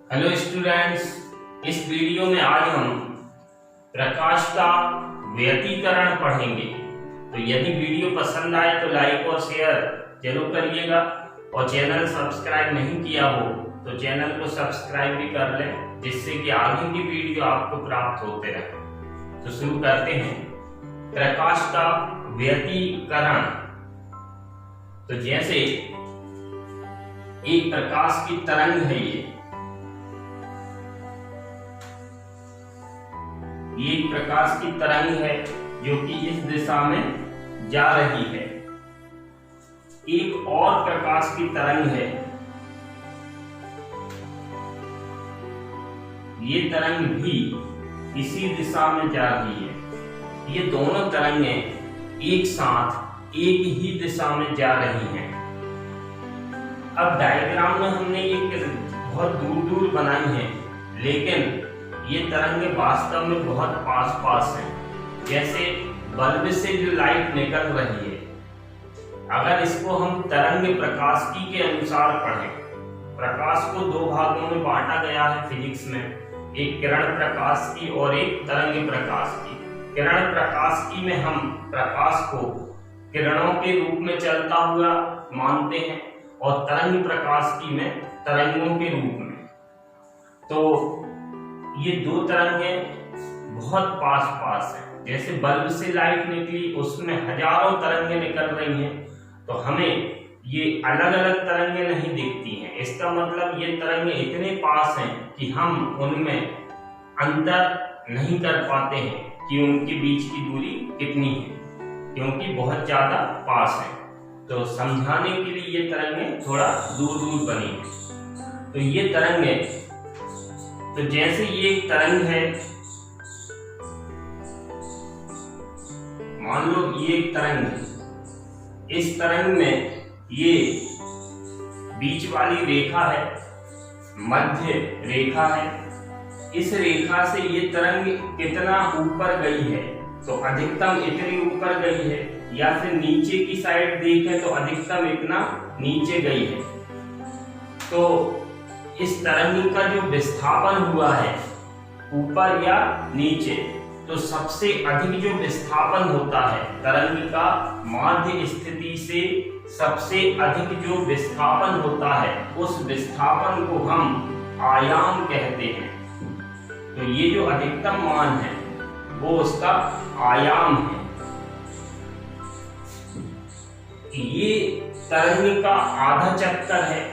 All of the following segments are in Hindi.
हेलो स्टूडेंट्स, इस वीडियो में आज हम प्रकाश का व्यतिकरण पढ़ेंगे। तो यदि वीडियो पसंद आए तो लाइक और शेयर जरूर करिएगा और चैनल सब्सक्राइब नहीं किया हो तो चैनल को सब्सक्राइब भी कर लें, जिससे कि आगे की वीडियो आपको प्राप्त होते रहे। तो शुरू करते हैं प्रकाश का व्यतिकरण। तो जैसे एक प्रकाश की तरंग है, ये एक प्रकाश की तरंग है जो कि इस दिशा में जा रही है। एक और प्रकाश की तरंग है, ये तरंग भी इसी दिशा में जा रही है। ये दोनों तरंगें एक साथ एक ही दिशा में जा रही हैं। अब डायग्राम में हमने ये बहुत दूर दूर बनाई है, लेकिन ये तरंगें वास्तव में बहुत पास पास हैं। जैसे बल्ब से जो लाइट निकल रही है, अगर इसको हम तरंग प्रकाशिकी के अनुसार पढ़ें, प्रकाश को दो भागों में बांटा गया है फिजिक्स में, एक किरण प्रकाश की और एक तरंग प्रकाश की। किरण प्रकाश की में हम प्रकाश को किरणों के रूप में चलता हुआ मानते हैं और तरंग प्रकाश की में तरंगों के रूप में। तो ये दो तरंगें बहुत पास पास हैं। जैसे बल्ब से लाइट निकली, उसमें हजारों तरंगें निकल रही हैं, तो हमें ये अलग अलग तरंगें नहीं दिखती हैं। इसका मतलब ये तरंगें इतने पास हैं कि हम उनमें अंतर नहीं कर पाते हैं कि उनके बीच की दूरी कितनी है, क्योंकि बहुत ज्यादा पास है। तो समझाने के लिए ये तरंगें थोड़ा दूर दूर बनी है। तो ये तरंगें, तो जैसे ये एक तरंग है, मान लो ये एक तरंग है। इस तरंग में ये बीच वाली रेखा है, मध्य रेखा है। इस रेखा से ये तरंग कितना ऊपर गई है, तो अधिकतम इतनी ऊपर गई है, या फिर नीचे की साइड देखें तो अधिकतम इतना नीचे गई है। तो इस तरंग का जो विस्थापन हुआ है ऊपर या नीचे, तो सबसे अधिक जो विस्थापन होता है तरंग का माध्य स्थिति से सबसे अधिक जो विस्थापन होता है, उस विस्थापन को हम आयाम कहते हैं। तो ये जो अधिकतम मान है वो उसका आयाम है। ये तरंग का आधा चक्कर है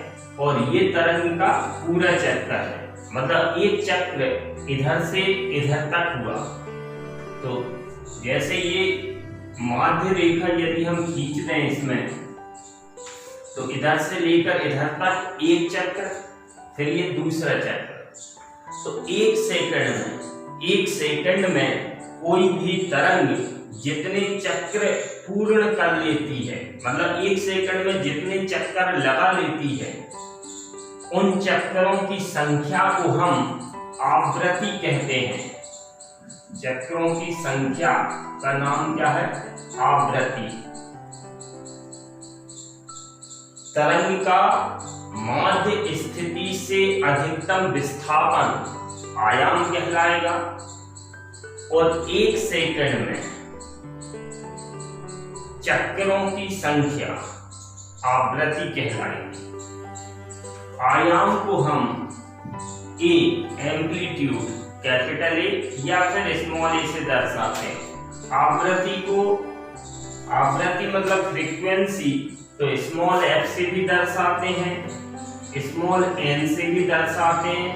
और ये तरंग का पूरा चक्कर है, मतलब एक चक्र इधर से इधर तक हुआ। तो जैसे ये माध्य रेखा यदि हम खींच दें इसमें, तो इधर से लेकर इधर तक एक चक्र, फिर ये दूसरा चक्र। तो एक सेकंड में कोई भी तरंग जितने चक्र पूर्ण कर लेती है, मतलब एक सेकंड में जितने चक्कर लगा लेती है, उन चक्करों की संख्या को हम आवृत्ति कहते हैं। चक्रों की संख्या का नाम क्या है? आवृत्ति। तरंग का माध्य स्थिति से अधिकतम विस्थापन आयाम कहलाएगा और एक सेकंड में चक्रों की संख्या आवृत्ति कहलाएगी। आयाम को हम ए, एम्पलीट्यूड कैपिटल ए या फिर स्मॉल ए से दर्शाते हैं। आवृत्ति मतलब फ्रीक्वेंसी, तो स्मॉल एफ से भी दर्शाते हैं, स्मॉल एन से भी दर्शाते हैं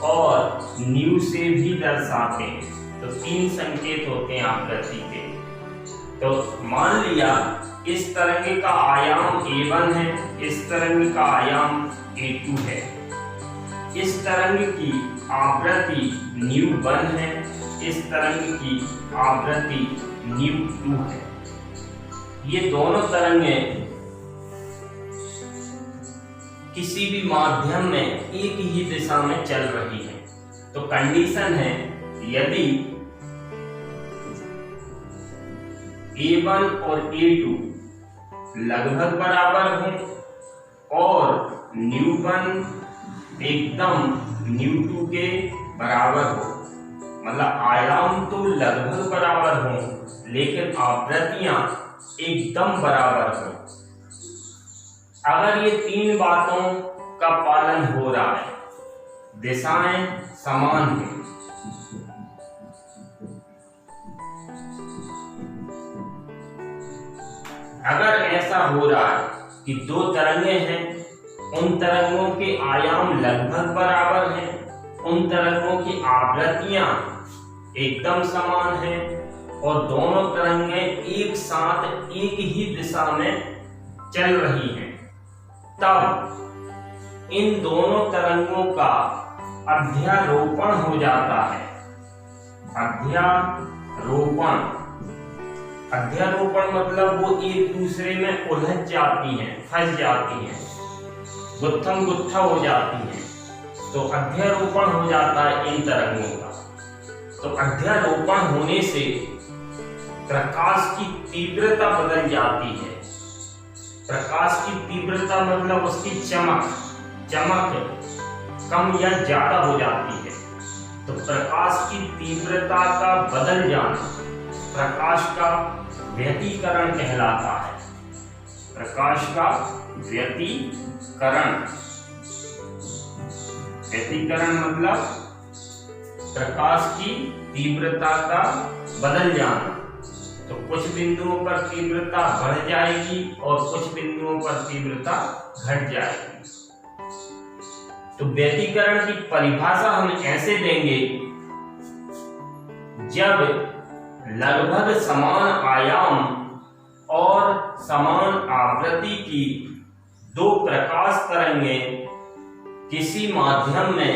और न्यू से भी दर्शाते हैं। तो तीन संकेत होते हैं आवृत्ति के। तो मान लिया इस तरंग का आयाम A1 है, इस तरंग का आयाम A2 है, इस तरंग की आवृत्ति ν1 है, इस तरंग की आवृत्ति ν2 है। ये दोनों तरंगें किसी भी माध्यम में एक ही दिशा में चल रही हैं। तो कंडीशन है, यदि A1 और A2 लगभग बराबर हों और ν1 एकदम न्यूटन के बराबर हो, मतलब आयाम तो लगभग बराबर हो लेकिन आवृत्तियां एकदम बराबर हो। अगर ये तीन बातों का पालन हो रहा है, दिशाएं समान हैं, अगर ऐसा हो रहा है कि दो तरंगे हैं, उन तरंगों के आयाम लगभग बराबर हैं, उन तरंगों की आवृत्तियां एकदम समान हैं और दोनों तरंगें एक साथ एक ही दिशा में चल रही हैं, तब इन दोनों तरंगों का अध्यारोपण हो जाता है। अध्यारोपण मतलब वो एक दूसरे में उलझ जाती हैं, फंस जाती हैं, गुत्थम गुत्था हो जाती हैं, तो अध्यारोपण हो जाता है इन तरंगों का। तो अध्यारोपण होने से प्रकाश की तीव्रता बदल जाती है। प्रकाश की तीव्रता मतलब उसकी चमक कम या ज्यादा हो जाती है। तो प्रकाश की तीव्रता का बदल जाना प्रकाश का व्यतिकरण कहलाता है। प्रकाश का व्यतिकरण मतलब प्रकाश की तीव्रता का बदल जाना। तो कुछ बिंदुओं पर तीव्रता बढ़ जाएगी और कुछ बिंदुओं पर तीव्रता घट जाएगी। तो व्यतिकरण की परिभाषा हम ऐसे देंगे, जब लगभग समान आयाम और समान आवृत्ति की दो प्रकाश तरंगें किसी माध्यम में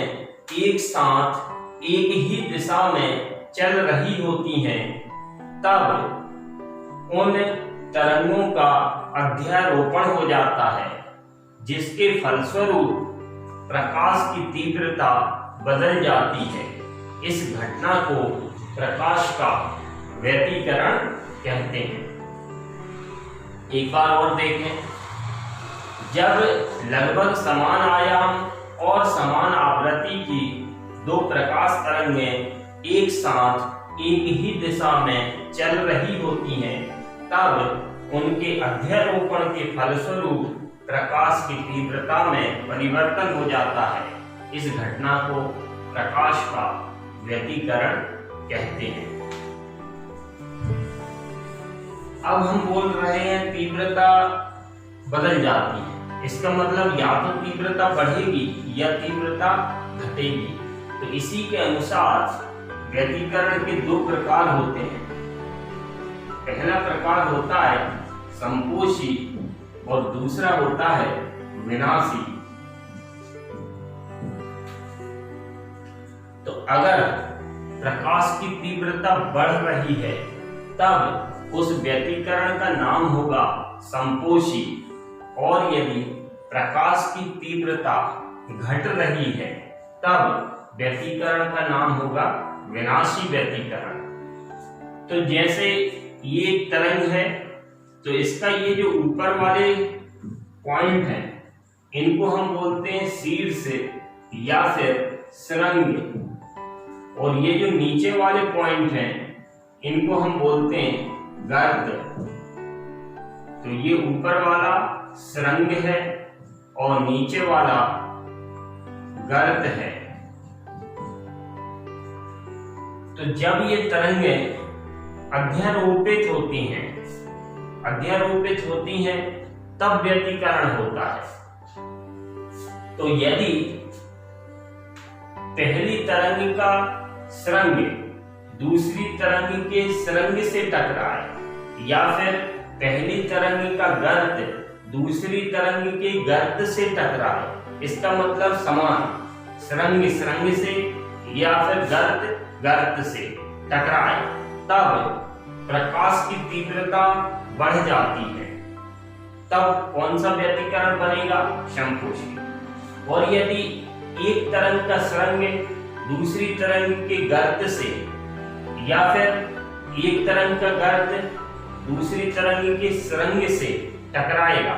एक साथ एक ही दिशा में चल रही होती हैं, तब उन तरंगों का अध्यारोपण हो जाता है, जिसके फलस्वरूप प्रकाश की तीव्रता बदल जाती है। इस घटना को प्रकाश का व्यतिकरण कहते हैं। एक बार और देखें, जब लगभग समान आयाम और समान आवृत्ति की दो प्रकाश तरंगें एक साथ एक ही दिशा में चल रही होती हैं, तब उनके अध्यारोपण के फलस्वरूप प्रकाश की तीव्रता में परिवर्तन हो जाता है। इस घटना को प्रकाश का व्यतिकरण कहते हैं। अब हम बोल रहे हैं तीव्रता बदल जाती है, इसका मतलब या तो तीव्रता बढ़ेगी या तीव्रता घटेगी। तो इसी के अनुसार व्यतिकरण के दो प्रकार होते हैं। पहला प्रकार होता है संपोषी और दूसरा होता है विनाशी। तो अगर प्रकाश की तीव्रता बढ़ रही है, तब उस व्यतिकरण का नाम होगा संपोषी, और यदि प्रकाश की तीव्रता घट रही है, तब व्यतिकरण का नाम होगा विनाशी व्यतिकरण। तो जैसे ये एक तरंग है, तो इसका ये जो ऊपर वाले पॉइंट हैं, इनको हम बोलते हैं शीर्ष या फिर सुरंग, और ये जो नीचे वाले पॉइंट हैं, इनको हम बोलते हैं गर्त। तो ये ऊपर वाला सुरंग है और नीचे वाला गर्त है। तो जब ये तरंगें अध्यारोपित होती हैं, तब व्यतिकरण होता है। तो यदि पहली तरंग का सुरंग दूसरी तरंग के सुरंग से टकराए, या फिर पहली तरंग का गर्त दूसरी तरंग के गर्त से टकराए, इसका मतलब समान सुरंग से या फिर गर्त से टकराए, तब प्रकाश की तीव्रता बढ़ जाती है। तब कौन सा व्यतिकरण बनेगा? संपोषी। और यदि एक तरंग का सुरंग दूसरी तरंग के गर्त से, या फिर एक तरंग का गर्त दूसरी तरंग के सुरंग से टकराएगा,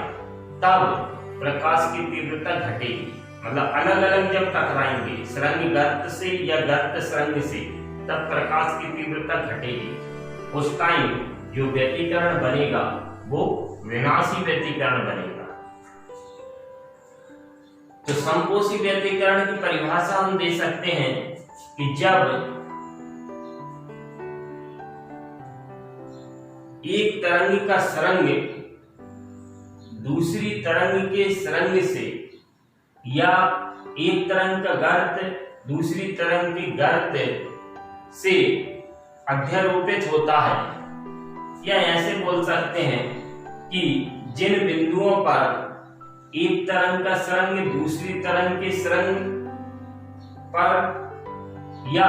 तब प्रकाश की तीव्रता घटेगी। मतलब अलग अलग जब टकराएंगे सुरंग गर्त से या गर्त सुरंग से, तब प्रकाश की तीव्रता घटेगी। उस टाइम जो व्यतिकरण बनेगा वो विनाशी व्यतिकरण बनेगा। तो समपोषी व्यतिकरण की परिभाषा हम दे सकते हैं कि जब एक तरंग का सुरंग दूसरी तरंग के सुरंग से या एक तरंग का गर्त दूसरी तरंग के गर्त से अध्यारोपित होता है, या ऐसे बोल सकते हैं कि जिन बिंदुओं पर एक तरंग का सुरंग दूसरी तरंग के सुरंग पर या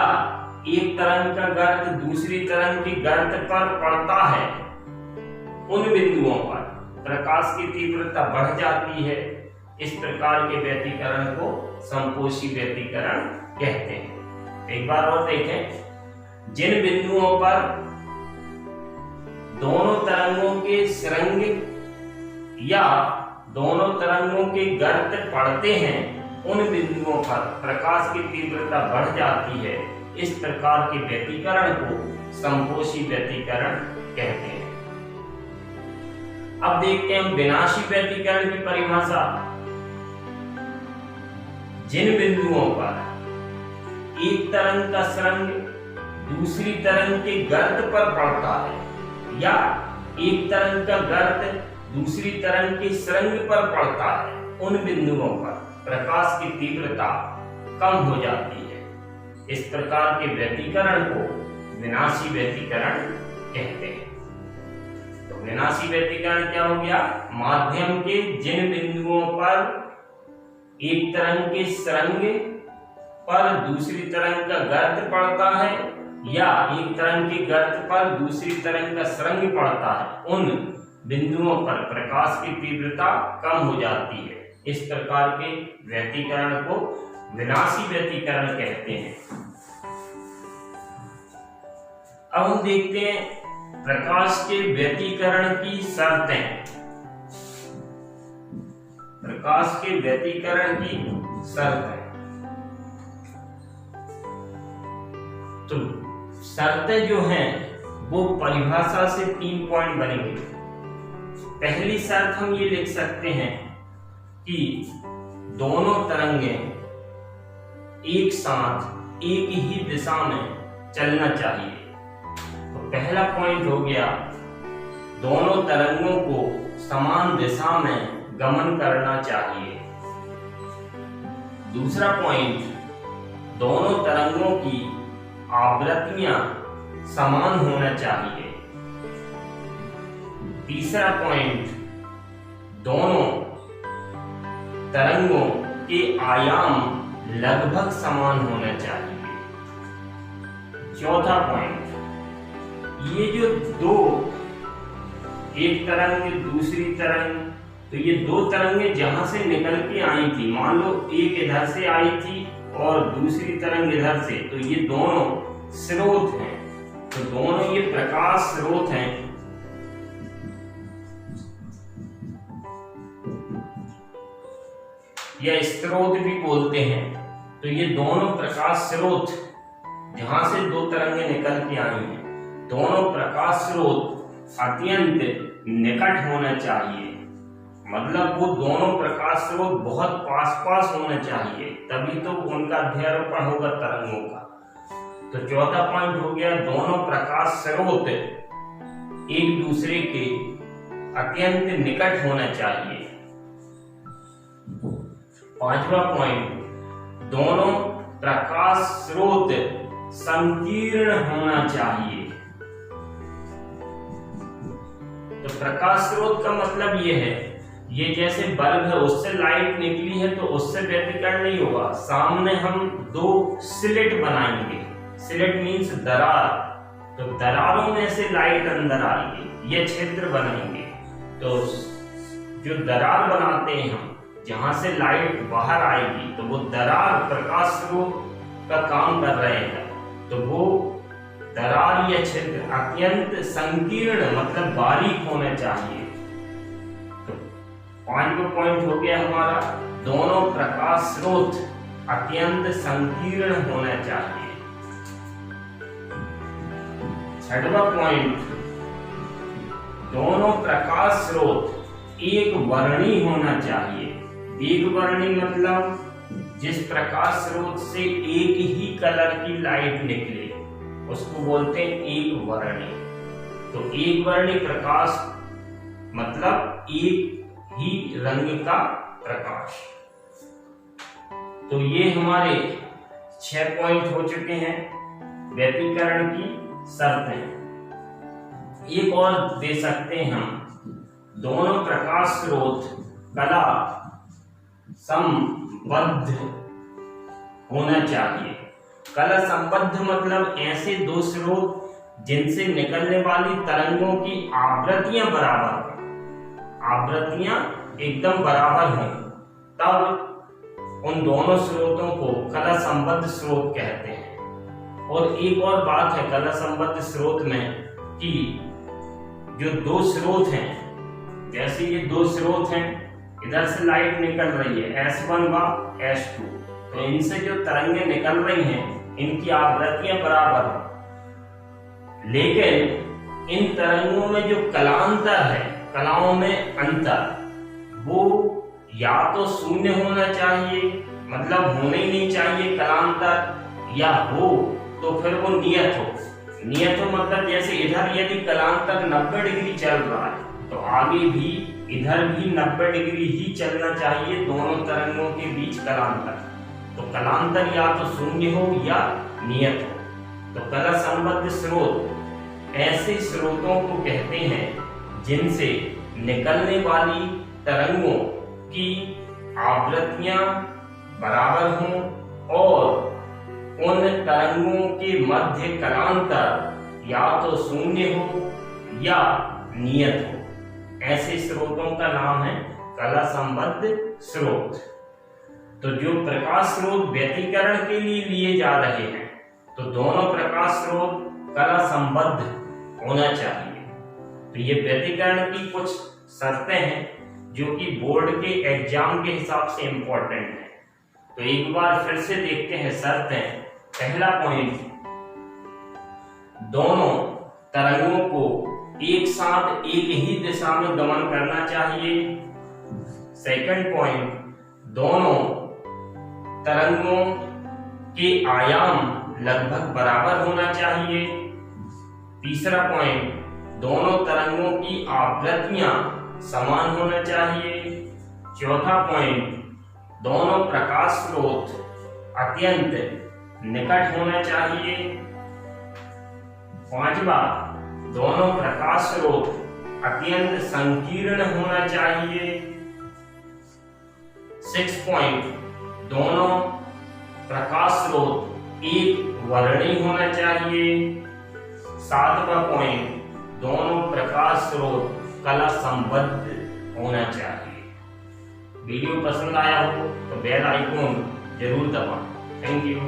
एक तरंग का गर्त दूसरी तरंग के गर्त पर पड़ता है, उन बिंदुओं पर प्रकाश की तीव्रता बढ़ जाती है। इस प्रकार के व्यतिकरण को समपोषी व्यतिकरण कहते हैं। एक बार और देखें, जिन बिंदुओं पर दोनों तरंगों के सुरंग या दोनों तरंगों के गर्त पड़ते हैं, उन बिंदुओं पर प्रकाश की तीव्रता बढ़ जाती है। इस प्रकार के व्यतिकरण को समपोषी व्यतिकरण कहते हैं। अब देखते हैं विनाशी व्यतिकरण की परिभाषा। जिन बिंदुओं पर एक तरंग का सुरंग दूसरी तरंग के गर्त पर पड़ता है या एक तरंग का गर्त दूसरी तरंग के सुरंग पर पड़ता है, उन बिंदुओं पर प्रकाश की तीव्रता कम हो जाती है। इस प्रकार के व्यतिकरण को विनाशी व्यतिकरण कहते हैं। तो विनाशी व्यतिकरण क्या हो गया? माध्यम के जिन बिंदुओं पर एक तरंग के सुरंग पर दूसरी तरंग का गर्त पड़ता है या एक तरंग के गर्त पर दूसरी तरंग का सुरंग पड़ता है, उन बिंदुओं पर प्रकाश की तीव्रता कम हो जाती है। इस प्रकार के व्यतिकरण को विनाशी व्यतिकरण कहते हैं। अब हम देखते हैं प्रकाश के व्यतिकरण की शर्तें। प्रकाश के व्यतिकरण की शर्तें। तो शर्तें जो हैं वो परिभाषा से 3 पॉइंट बनेंगे। पहली शर्त हम ये लिख सकते हैं कि दोनों तरंगें एक साथ एक ही दिशा में चलना चाहिए। तो पहला पॉइंट हो गया, दोनों तरंगों को समान दिशा में गमन करना चाहिए। दूसरा पॉइंट, दोनों तरंगों की आवृत्तियां समान होना चाहिए। तीसरा पॉइंट, दोनों तरंगों के आयाम लगभग समान होना चाहिए। चौथा पॉइंट, ये जो दो, एक तरंग दूसरी तरंग, तो ये दो तरंगें जहां से निकल के आई थी, मान लो एक इधर से आई थी और दूसरी तरंग इधर से, तो ये दोनों स्रोत हैं। तो दोनों ये प्रकाश स्रोत हैं। या स्रोत भी बोलते हैं। तो ये दोनों प्रकाश स्रोत जहां से दो तरंगें निकल के आई हैं, दोनों प्रकाश स्रोत अत्यंत निकट होना चाहिए। मतलब वो दोनों प्रकाश स्रोत बहुत पास पास होना चाहिए, तभी तो उनका अध्यारोपण होगा तरंगों का। तो चौथा पॉइंट हो गया, दोनों प्रकाश स्रोत एक दूसरे के अत्यंत निकट होना चाहिए। पांचवा पॉइंट, दोनों प्रकाश स्रोत संकीर्ण होना चाहिए। तो प्रकाश स्रोत का मतलब ये है, ये जैसे बल्ब है, उससे लाइट निकली है तो उससे व्यतिकरण नहीं होगा। सामने हम दो स्लिट बनाएंगे, स्लिट मीन्स दरार, तो दरारों में से लाइट अंदर आएगी, ये छिद्र बनाएंगे। तो जो दरार बनाते हैं हम, जहां से लाइट बाहर आएगी, तो वो दरार प्रकाश स्रोत का काम कर रहे हैं। तो वो दरार या छिद्र अत्यंत संकीर्ण मतलब बारीक होना चाहिए। तो 5वां पॉइंट हो गया हमारा, दोनों प्रकाश स्रोत अत्यंत संकीर्ण होना चाहिए। छठवां पॉइंट, दोनों प्रकाश स्रोत एक वर्णी होना चाहिए। एक वर्णी मतलब जिस प्रकाश स्रोत से एक ही कलर की लाइट निकले उसको बोलते हैं एक वर्णी। तो एक वर्णी प्रकाश मतलब एक ही रंग का प्रकाश। तो ये हमारे 6 पॉइंट हो चुके हैं व्यतिकरण की शर्तें। एक और दे सकते हैं हम, दोनों प्रकाश स्रोत कला संबद्ध होना चाहिए। कला संबद्ध मतलब ऐसे दो स्रोत जिनसे निकलने वाली तरंगों की आवृत्तियां बराबर हो, आवृत्तियां एकदम बराबर हो, तब उन दोनों स्रोतों को कला संबद्ध स्रोत कहते हैं। और एक और बात है कला संबद्ध स्रोत में कि जो दो स्रोत हैं, जैसे ये दो स्रोत हैं, इधर से लाइट निकल रही है S1 व S2, तो इनसे जो तरंगें निकल रही हैं इनकी आवृत्तियां बराबर हैं, लेकिन इन तरंगों में जो कलांतर है, कलाओं में अंतर, वो या तो शून्य होना चाहिए, मतलब होना ही नहीं चाहिए कलांतर, या हो तो फिर वो नियत हो। नियत हो मतलब जैसे इधर यदि कलांतर 90 डिग्री चल रहा है तो आगे भी इधर भी 90 डिग्री ही चलना चाहिए, दोनों तरंगों के बीच कलांतर। तो कलांतर या तो शून्य हो या नियत हो। तो कला संबद्ध स्रोत ऐसे स्रोतों को कहते हैं जिनसे निकलने वाली तरंगों की आवृत्तियां बराबर हों और उन तरंगों के मध्य कलांतर या तो शून्य हो या नियत हो। ऐसे स्रोतों का नाम है कला संबद्ध स्रोत। तो जो प्रकाश स्रोत व्यतिकरण के लिए जा रहे हैं, तो दोनों प्रकाश स्रोत कला संबद्ध होना चाहिए। तो ये व्यतिकरण की कुछ शर्तें हैं जो कि बोर्ड के एग्जाम के हिसाब से इंपॉर्टेंट है। तो एक बार फिर से देखते हैं शर्तें। पहला पॉइंट, दोनों तरंगों को एक साथ एक ही दिशा में गमन करना चाहिए। सेकंड पॉइंट, दोनों तरंगों के आयाम लगभग बराबर होना चाहिए। तीसरा पॉइंट, दोनों तरंगों की आवृत्तियां समान होना चाहिए। चौथा पॉइंट, दोनों प्रकाश स्रोत अत्यंत निकट होना चाहिए। पांचवा, दोनों प्रकाश स्रोत अत्यंत संकीर्ण होना चाहिए। 6 पॉइंट, दोनों प्रकाश स्रोत एक वर्णी होना चाहिए। 7वां पॉइंट, दोनों प्रकाश स्रोत कला संबद्ध होना चाहिए। वीडियो पसंद आया हो तो बेल आइकॉन जरूर दबाएं। Thank you.